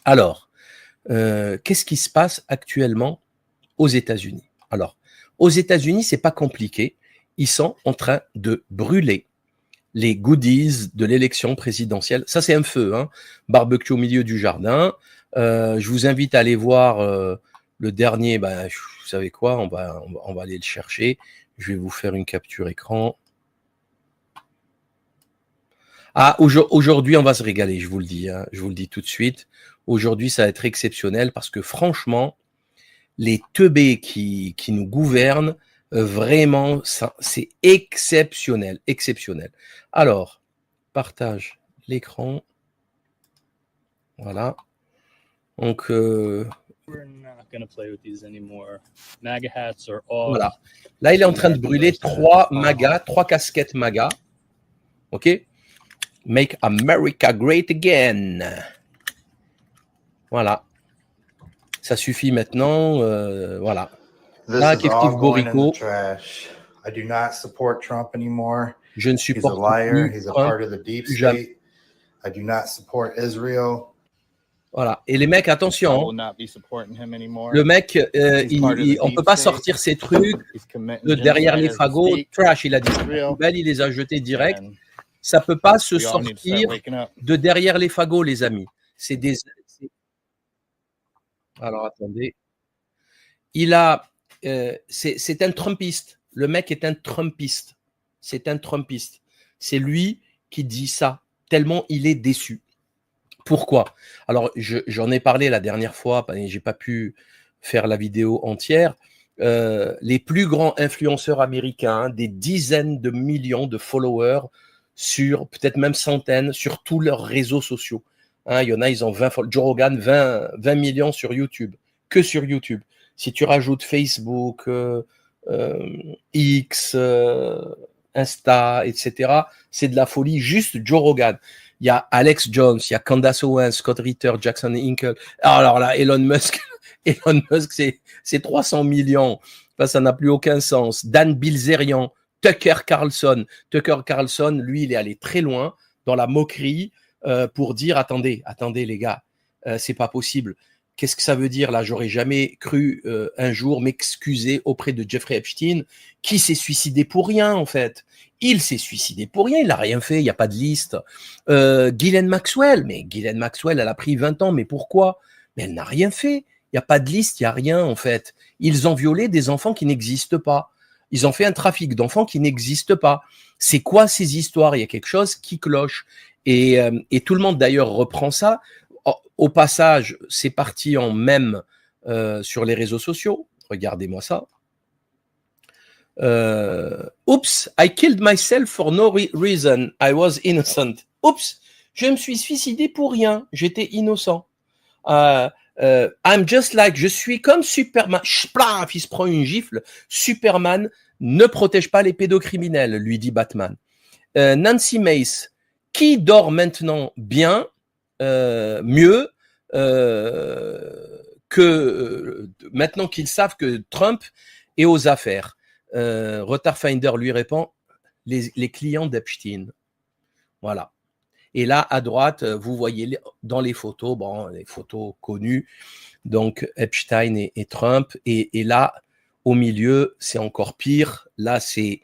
Alors, qu'est-ce qui se passe actuellement aux États-Unis? Alors, aux États-Unis, c'est pas compliqué. Ils sont en train de brûler les goodies de l'élection présidentielle. Ça, c'est un feu, hein. Barbecue au milieu du jardin. Je vous invite à aller voir le dernier. Ben, vous savez quoi, on va aller le chercher. Je vais vous faire une capture écran. Ah, aujourd'hui, on va se régaler, je vous le dis, hein. Je vous le dis tout de suite. Aujourd'hui, ça va être exceptionnel parce que franchement, les teubés qui nous gouvernent, vraiment, c'est exceptionnel, exceptionnel. Alors, partage l'écran. Voilà. Donc, voilà. Là, il est en train de brûler 3 MAGA, 3 casquettes MAGA. OK? Make America Great Again. Voilà. Ça suffit maintenant. Voilà. Là, qu'est-ce Borico. I do not support Trump anymore. Je ne supporte plus He's a Trump. part of the deep state. I do not support Israel. Voilà. Et les mecs, attention. Le mec, on peut pas sortir ces trucs de derrière les fagots. Trash, il a dit poubelle, il les a jetés direct. Ça peut pas se sortir de derrière les fagots, les amis. C'est des. Alors attendez. Il a. C'est un Trumpiste. Le mec est un Trumpiste. C'est un Trumpiste. C'est lui qui dit ça, tellement il est déçu. Pourquoi? Alors, j'en ai parlé la dernière fois, j'ai pas pu faire la vidéo entière. Les plus grands influenceurs américains, des dizaines de millions de followers sur, peut-être même centaines, sur tous leurs réseaux sociaux. Hein, il y en a, ils ont 20, Joe Rogan, 20 millions sur YouTube, que sur YouTube. Si tu rajoutes Facebook, X, Insta, etc., c'est de la folie. Juste Joe Rogan. Il y a Alex Jones, il y a Candace Owens, Scott Ritter, Jackson Hinkle. Alors là, Elon Musk, c'est 300 millions. Enfin, ça n'a plus aucun sens. Dan Bilzerian, Tucker Carlson. Tucker Carlson, lui, il est allé très loin dans la moquerie pour dire attendez les gars, c'est pas possible. Qu'est-ce que ça veut dire là? J'aurais jamais cru un jour m'excuser auprès de Jeffrey Epstein, qui s'est suicidé pour rien en fait. Il s'est suicidé pour rien, il n'a rien fait, il n'y a pas de liste. Ghislaine Maxwell, elle a pris 20 ans, mais pourquoi? Mais elle n'a rien fait, il n'y a pas de liste, il n'y a rien en fait. Ils ont violé des enfants qui n'existent pas. Ils ont fait un trafic d'enfants qui n'existe pas. C'est quoi ces histoires? Il y a quelque chose qui cloche. Et tout le monde d'ailleurs reprend ça. Au passage, c'est parti en mème sur les réseaux sociaux. Regardez-moi ça. Oops, I killed myself for no reason. I was innocent. Oups, je me suis suicidé pour rien. J'étais innocent. I'm just like, je suis comme Superman. Splaf, il se prend une gifle. Superman ne protège pas les pédocriminels, lui dit Batman. Nancy Mace, qui dort maintenant bien, mieux que maintenant qu'ils savent que Trump est aux affaires. Retard Finder lui répond les clients d'Epstein. Voilà. Et là, à droite, vous voyez dans les photos, bon, les photos connues, donc Epstein et Trump. Et là, au milieu, c'est encore pire. Là, c'est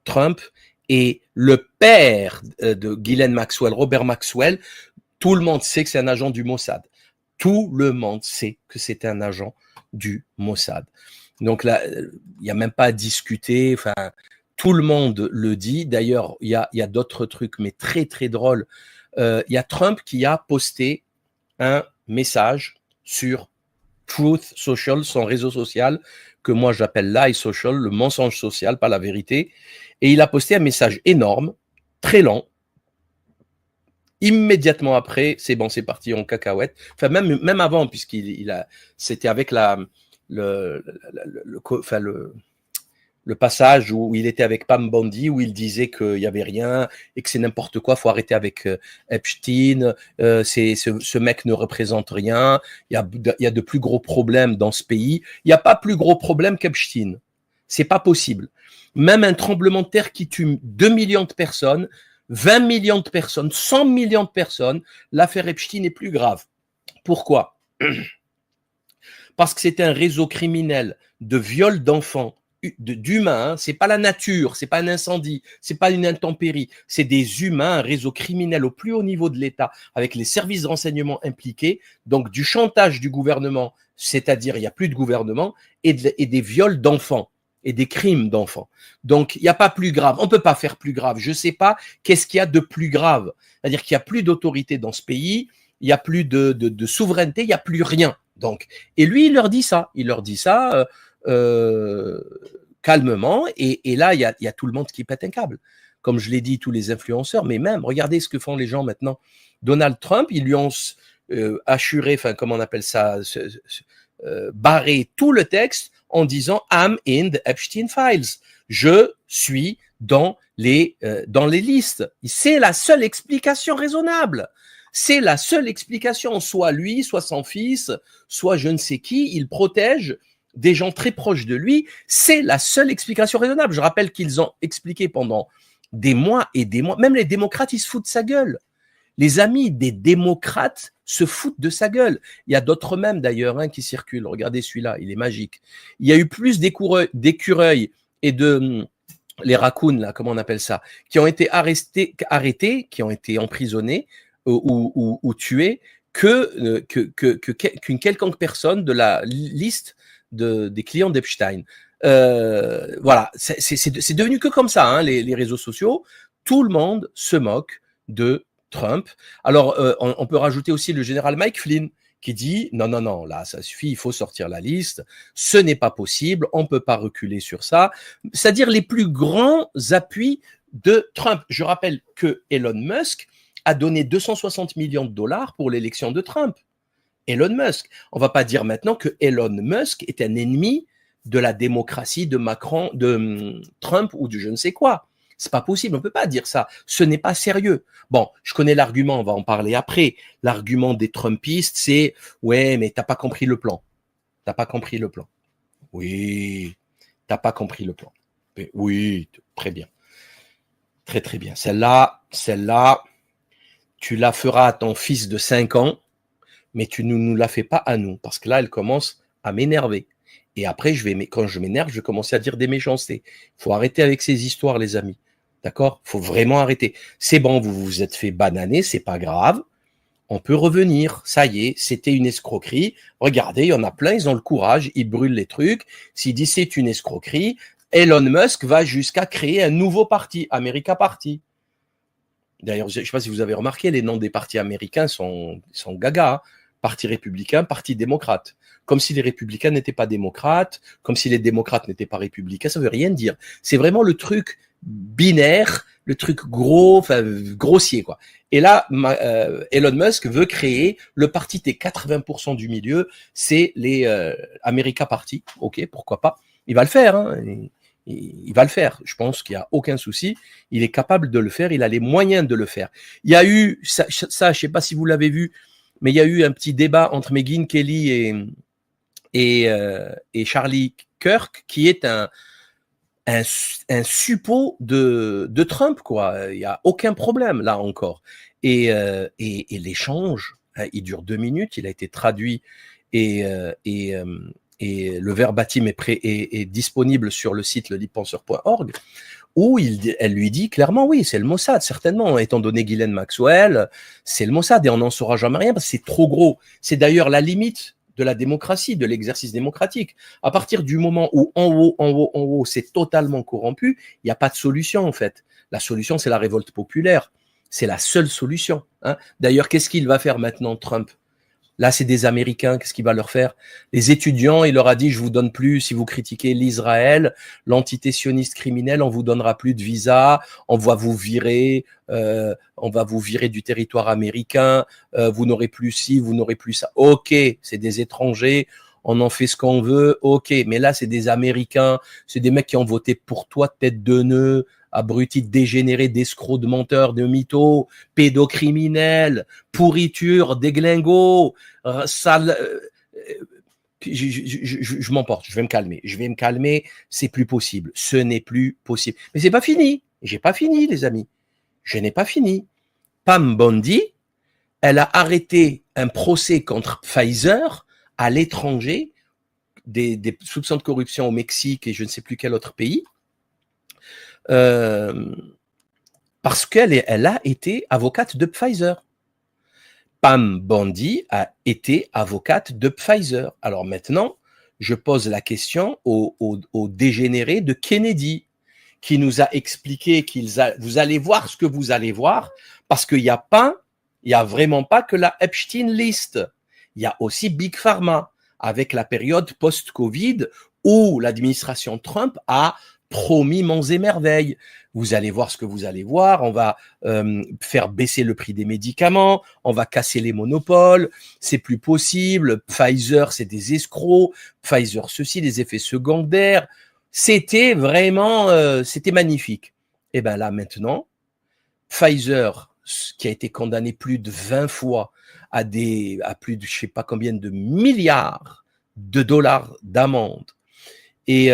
Trump et le père de Ghislaine Maxwell, Robert Maxwell. Tout le monde sait que c'est un agent du Mossad. Tout le monde sait que c'est un agent du Mossad. Donc là, il n'y a même pas à discuter. Enfin, tout le monde le dit. D'ailleurs, il y a d'autres trucs, mais très, très drôles. Il y a Trump qui a posté un message sur Truth Social, son réseau social, que moi j'appelle lie social, le mensonge social, pas la vérité. Et il a posté un message énorme, très long. Immédiatement après, c'est bon, c'est parti en cacahuète. Enfin, même avant, c'était avec le passage où il était avec Pam Bondi, où il disait qu'il n'y avait rien et que c'est n'importe quoi, faut arrêter avec Epstein, ce mec ne représente rien, il y a de plus gros problèmes dans ce pays. Il n'y a pas plus gros problème qu'Epstein. C'est pas possible. Même un tremblement de terre qui tue 2 millions de personnes, 20 millions de personnes, 100 millions de personnes, l'affaire Epstein est plus grave. Pourquoi? Parce que c'est un réseau criminel de viol d'enfants, d'humains, hein. C'est pas la nature, c'est pas un incendie, c'est pas une intempérie, c'est des humains, un réseau criminel au plus haut niveau de l'État, avec les services de renseignement impliqués, donc du chantage du gouvernement, c'est-à-dire il n'y a plus de gouvernement, et des viols d'enfants et des crimes d'enfants. Donc il n'y a pas plus grave, on peut pas faire plus grave. Je sais pas qu'est-ce qu'il y a de plus grave, c'est-à-dire qu'il y a plus d'autorité dans ce pays, il y a plus de souveraineté, il y a plus rien. Donc, et lui, il leur dit ça calmement, et là, il y a tout le monde qui pète un câble. Comme je l'ai dit, tous les influenceurs, mais même, regardez ce que font les gens maintenant. Donald Trump, ils lui ont assuré, enfin, comment on appelle ça, barré tout le texte en disant « I'm in the Epstein Files ». Je suis dans les listes. C'est la seule explication raisonnable. C'est la seule explication, soit lui, soit son fils, soit je ne sais qui, il protège des gens très proches de lui. C'est la seule explication raisonnable. Je rappelle qu'ils ont expliqué pendant des mois et des mois, même les démocrates, ils se foutent de sa gueule. Les amis des démocrates se foutent de sa gueule. Il y a d'autres mèmes d'ailleurs qui circulent. Regardez celui-là, il est magique. Il y a eu plus d'écureuils et de... les raccoons, là, comment on appelle ça, qui ont été arrêtés, qui ont été emprisonnés, ou tué qu'une quelconque personne de la liste des clients d'Epstein. Voilà, c'est devenu que comme ça, les réseaux sociaux. Tout le monde se moque de Trump. Alors, on peut rajouter aussi le général Mike Flynn qui dit non, là, ça suffit, il faut sortir la liste, ce n'est pas possible, on ne peut pas reculer sur ça. C'est-à-dire les plus grands appuis de Trump. Je rappelle que Elon Musk a donné 260 millions de dollars pour l'élection de Trump. Elon Musk. On va pas dire maintenant que Elon Musk est un ennemi de la démocratie de Macron, de Trump ou de je ne sais quoi. C'est pas possible, on peut pas dire ça. Ce n'est pas sérieux. Bon, je connais l'argument, on va en parler après. L'argument des Trumpistes, c'est ouais, mais t'as pas compris le plan. T'as pas compris le plan. Oui, t'as pas compris le plan. Oui, très bien. Très très bien. Celle-là, tu la feras à ton fils de 5 ans, mais tu ne nous la fais pas à nous, parce que là, elle commence à m'énerver. Et après, quand je m'énerve, je vais commencer à dire des méchancetés. Il faut arrêter avec ces histoires, les amis. D'accord? Il faut vraiment arrêter. C'est bon, vous vous êtes fait bananer, c'est pas grave. On peut revenir. Ça y est, c'était une escroquerie. Regardez, il y en a plein, ils ont le courage, ils brûlent les trucs. S'ils disent c'est une escroquerie, Elon Musk va jusqu'à créer un nouveau parti, America Party. D'ailleurs, je ne sais pas si vous avez remarqué, les noms des partis américains sont gaga. Parti républicain, parti démocrate. Comme si les républicains n'étaient pas démocrates, comme si les démocrates n'étaient pas républicains, ça veut rien dire. C'est vraiment le truc binaire, le truc grossier, quoi. Et là, Elon Musk veut créer le parti des 80% du milieu, c'est les America Party. Ok, pourquoi pas. Il va le faire, il va le faire. Je pense qu'il n'y a aucun souci. Il est capable de le faire. Il a les moyens de le faire. Il y a eu ça, je ne sais pas si vous l'avez vu, mais il y a eu un petit débat entre Megyn Kelly et Charlie Kirk, qui est un suppôt de Trump, quoi. Il n'y a aucun problème là encore. Et l'échange, il dure 2 minutes. Il a été traduit et le verbatim est disponible sur le site lelibepenseur.org, où elle lui dit clairement, oui, c'est le Mossad, certainement, étant donné Ghislaine Maxwell, c'est le Mossad, et on n'en saura jamais rien, parce que c'est trop gros. C'est d'ailleurs la limite de la démocratie, de l'exercice démocratique. À partir du moment où en haut, c'est totalement corrompu, il n'y a pas de solution, en fait. La solution, c'est la révolte populaire. C'est la seule solution. D'ailleurs, qu'est-ce qu'il va faire maintenant, Trump ? Là, c'est des Américains, qu'est-ce qu'il va leur faire? Les étudiants, il leur a dit, je vous donne plus, si vous critiquez l'Israël, l'entité sioniste criminelle, on vous donnera plus de visa, on va vous virer du territoire américain, vous n'aurez plus ci, vous n'aurez plus ça. Ok, c'est des étrangers, on en fait ce qu'on veut, ok, mais là, c'est des Américains, c'est des mecs qui ont voté pour toi, tête de nœud, abrutis, dégénérés, d'escrocs, de menteurs, de mythos, pédocriminels, pourriture, déglingo, sale. Je m'emporte, je vais me calmer, c'est plus possible, ce n'est plus possible. Mais c'est pas fini, j'ai pas fini, les amis, je n'ai pas fini. Pam Bondi, elle a arrêté un procès contre Pfizer à l'étranger, des soupçons de corruption au Mexique et je ne sais plus quel autre pays, parce qu'elle a été avocate de Pfizer. Pam Bondi a été avocate de Pfizer. Alors maintenant, je pose la question aux dégénérés de Kennedy, qui nous a expliqué vous allez voir ce que vous allez voir, parce qu'il n'y a vraiment pas que la Epstein List. Il y a aussi Big Pharma, avec la période post-Covid où l'administration Trump a promis monts et merveilles. Vous allez voir ce que vous allez voir, on va faire baisser le prix des médicaments, on va casser les monopoles, c'est plus possible, Pfizer c'est des escrocs, Pfizer ceci, des effets secondaires, c'était vraiment, c'était magnifique. Et bien là maintenant, Pfizer, qui a été condamné plus de 20 fois à plus de je sais pas combien de milliards de dollars d'amende, et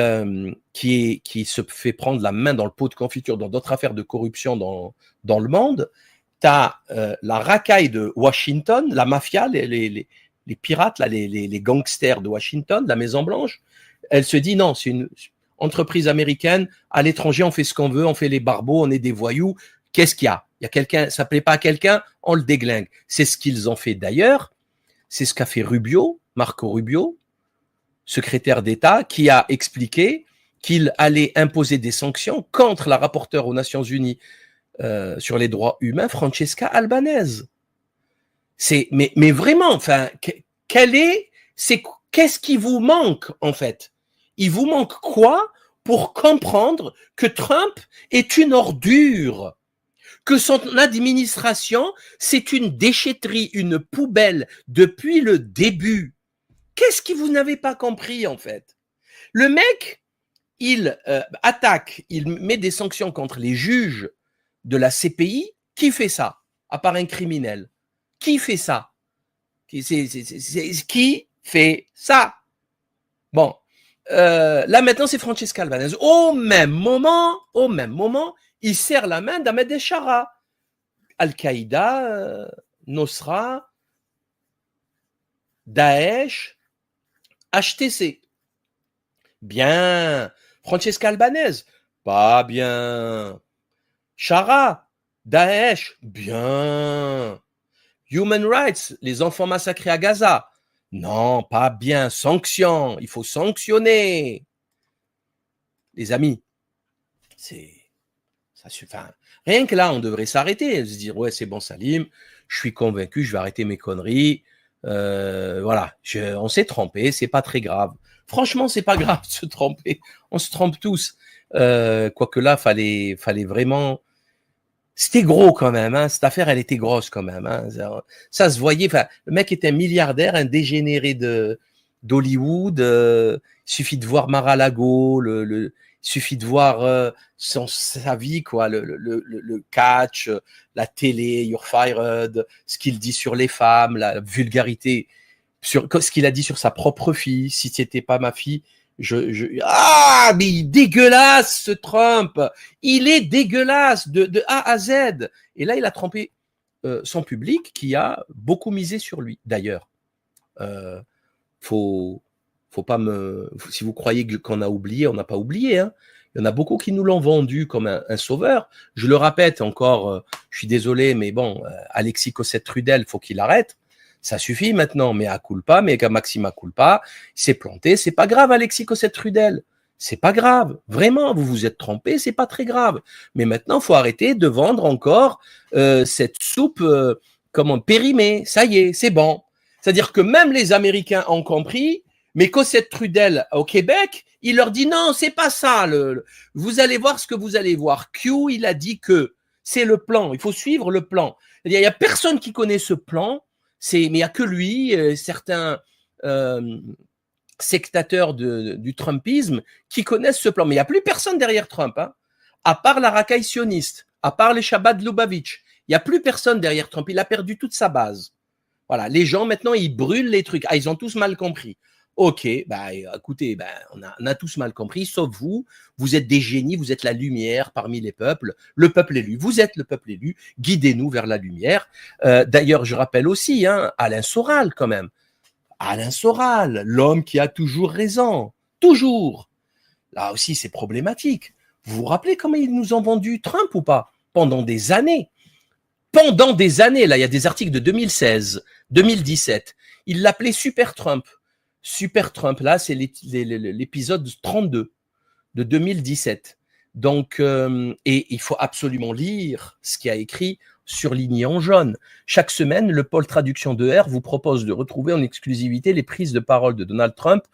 qui se fait prendre la main dans le pot de confiture dans d'autres affaires de corruption dans le monde, tu as la racaille de Washington, la mafia, les pirates, là, les gangsters de Washington, la Maison-Blanche, elle se dit non, c'est une entreprise américaine, à l'étranger on fait ce qu'on veut, on fait les barbeaux, on est des voyous, qu'est-ce qu'il y a? Il y a quelqu'un, ça plaît pas à quelqu'un, on le déglingue. C'est ce qu'ils ont fait d'ailleurs, c'est ce qu'a fait Rubio, Marco Rubio, secrétaire d'État, qui a expliqué qu'il allait imposer des sanctions contre la rapporteure aux Nations Unies sur les droits humains, Francesca Albanese. Mais vraiment, enfin, qu'est-ce qui vous manque en fait? Il vous manque quoi pour comprendre que Trump est une ordure, que son administration c'est une déchetterie, une poubelle depuis le début? Qu'est-ce que vous n'avez pas compris en fait? Le mec, il attaque, il met des sanctions contre les juges de la CPI. Qui fait ça? À part un criminel. Qui fait ça? Qui fait ça? Bon, là maintenant c'est Francesca Albanese. Au même moment, il serre la main d'Ahmed Eshara. Al-Qaïda, Nosra, Daesh, HTC. Bien. Francesca Albanese. Pas bien. Shara. Daesh. Bien. Human Rights. Les enfants massacrés à Gaza. Non, pas bien. Sanctions. Il faut sanctionner. Les amis, ça suffit. Rien que là, on devrait s'arrêter. Se dire, ouais, c'est bon, Salim. Je suis convaincu, je vais arrêter mes conneries. Voilà, on s'est trompé, c'est pas très grave. Franchement, c'est pas grave de se tromper. On se trompe tous. Quoique là, fallait vraiment. C'était gros quand même. Hein. Cette affaire, elle était grosse quand même. Hein. Ça se voyait. Enfin, le mec était un milliardaire, un dégénéré d'Hollywood. Il suffit de voir Mar-a-Lago, il suffit de voir sa vie, quoi, le catch, la télé, You're Fired, ce qu'il dit sur les femmes, la vulgarité, sur ce qu'il a dit sur sa propre fille. Si c'était pas ma fille, mais il est dégueulasse ce Trump. Il est dégueulasse de A à Z. Et là, il a trompé son public qui a beaucoup misé sur lui. D'ailleurs, faut pas si vous croyez qu'on a oublié, on n'a pas oublié, hein. Il y en a beaucoup qui nous l'ont vendu comme un sauveur. Je le répète encore, je suis désolé, mais bon, Alexis Cossette-Trudel, faut qu'il arrête. Ça suffit maintenant, mais à culpa, mais Maxima culpa, il s'est planté, c'est pas grave, Alexis Cossette-Trudel. C'est pas grave. Vraiment, vous vous êtes trompé, c'est pas très grave. Mais maintenant, faut arrêter de vendre encore cette soupe périmée. Ça y est, c'est bon. C'est-à-dire que même les Américains ont compris, mais Cossette-Trudel au Québec, il leur dit non, c'est pas ça. Vous allez voir ce que vous allez voir. Q, il a dit que c'est le plan. Il faut suivre le plan. Il y a personne qui connaît ce plan. Mais il y a que lui, certains sectateurs du Trumpisme qui connaissent ce plan. Mais il n'y a plus personne derrière Trump, hein, à part la racaille sioniste, à part les Shabbat de Lubavitch. Il n'y a plus personne derrière Trump. Il a perdu toute sa base. Voilà, les gens maintenant, ils brûlent les trucs. Ah, ils ont tous mal compris. Ok, bah écoutez, bah, on a tous mal compris, sauf vous. Vous êtes des génies, vous êtes la lumière parmi les peuples, le peuple élu. Vous êtes le peuple élu, guidez-nous vers la lumière. D'ailleurs, je rappelle aussi, hein, Alain Soral quand même. Alain Soral, l'homme qui a toujours raison, toujours. Là aussi, c'est problématique. Vous vous rappelez comment ils nous ont vendu Trump ou pas? Pendant des années. Pendant des années, là, il y a des articles de 2016, 2017. Ils l'appelaient Super Trump. Super Trump, là, c'est l'épisode 32 de 2017. Donc, et il faut absolument lire ce qu'il y a écrit surligné en jaune. Chaque semaine, le pôle traduction de R vous propose de retrouver en exclusivité les prises de parole de Donald Trump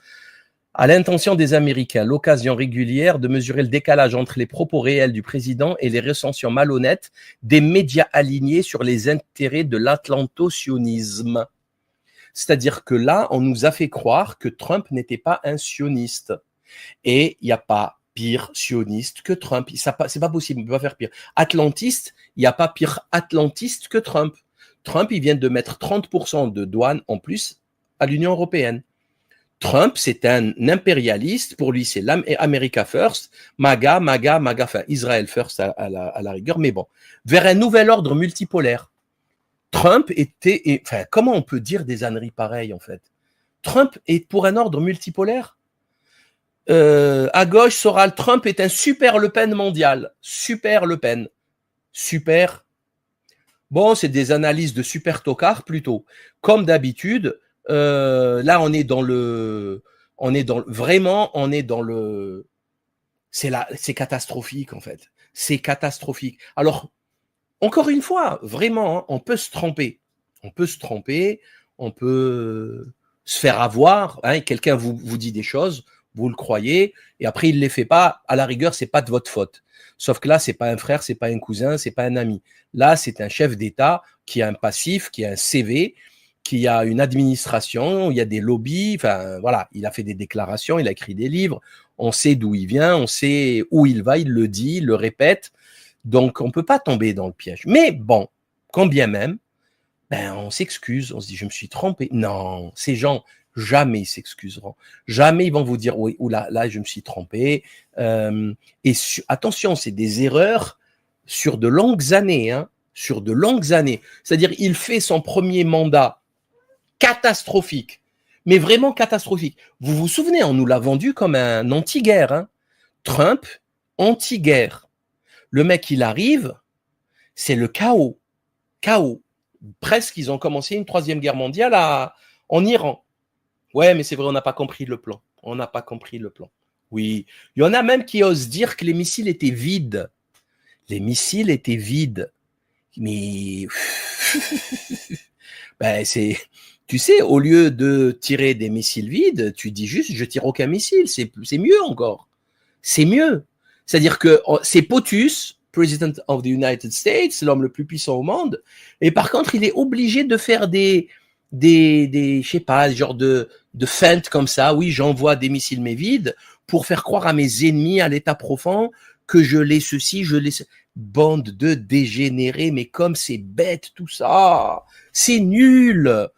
à l'intention des Américains, l'occasion régulière de mesurer le décalage entre les propos réels du président et les recensions malhonnêtes des médias alignés sur les intérêts de l'atlanto-sionisme. C'est-à-dire que là, on nous a fait croire que Trump n'était pas un sioniste. Et il n'y a pas pire sioniste que Trump. C'est pas possible, on ne peut pas faire pire. Atlantiste, il n'y a pas pire atlantiste que Trump. Trump, il vient de mettre 30% de douane en plus à l'Union européenne. Trump, c'est un impérialiste. Pour lui, c'est l'America First, MAGA, enfin Israël First à la rigueur. Mais bon, vers un nouvel ordre multipolaire. Trump était, enfin, comment on peut dire des âneries pareilles en fait? Trump est pour un ordre multipolaire. À gauche, Soral, Trump est un super Le Pen mondial. Super Le Pen. Super. Bon, c'est des analyses de super tocard plutôt. Comme d'habitude, là, on est dans le, c'est catastrophique en fait. C'est catastrophique. Alors, encore une fois, vraiment, hein, on peut se tromper. On peut se tromper, on peut se faire avoir. Hein, quelqu'un vous dit des choses, vous le croyez, et après il les fait pas. À la rigueur, c'est pas de votre faute. Sauf que là, c'est pas un frère, c'est pas un cousin, c'est pas un ami. Là, c'est un chef d'État qui a un passif, qui a un CV, qui a une administration, il y a des lobbies. Enfin, voilà, il a fait des déclarations, il a écrit des livres. On sait d'où il vient, on sait où il va, il le dit, il le répète. Donc, on ne peut pas tomber dans le piège. Mais bon, quand bien même, ben, on s'excuse, on se dit, je me suis trompé. Non, ces gens, jamais ils s'excuseront. Jamais ils vont vous dire, oui, oula, là, je me suis trompé. Attention, c'est des erreurs sur de longues années, hein, sur de longues années. C'est-à-dire, il fait son premier mandat catastrophique, mais vraiment catastrophique. Vous vous souvenez, on nous l'a vendu comme un anti-guerre. Hein. Trump, anti-guerre. Le mec, il arrive, c'est le chaos. Chaos. Presque, ils ont commencé une 3e guerre mondiale en Iran. Ouais, mais c'est vrai, on n'a pas compris le plan. On n'a pas compris le plan. Oui. Il y en a même qui osent dire que les missiles étaient vides. Les missiles étaient vides. Mais ben, tu sais, au lieu de tirer des missiles vides, tu dis juste, je tire aucun missile. C'est mieux encore. C'est mieux. C'est-à-dire que c'est POTUS, President of the United States, l'homme le plus puissant au monde, et par contre, il est obligé de faire des je sais pas, genre de feintes comme ça. Oui, j'envoie des missiles mais vides pour faire croire à mes ennemis, à l'état profond, que je l'ai ceci, je l'ai bande de dégénérés, mais comme c'est bête tout ça, c'est nul.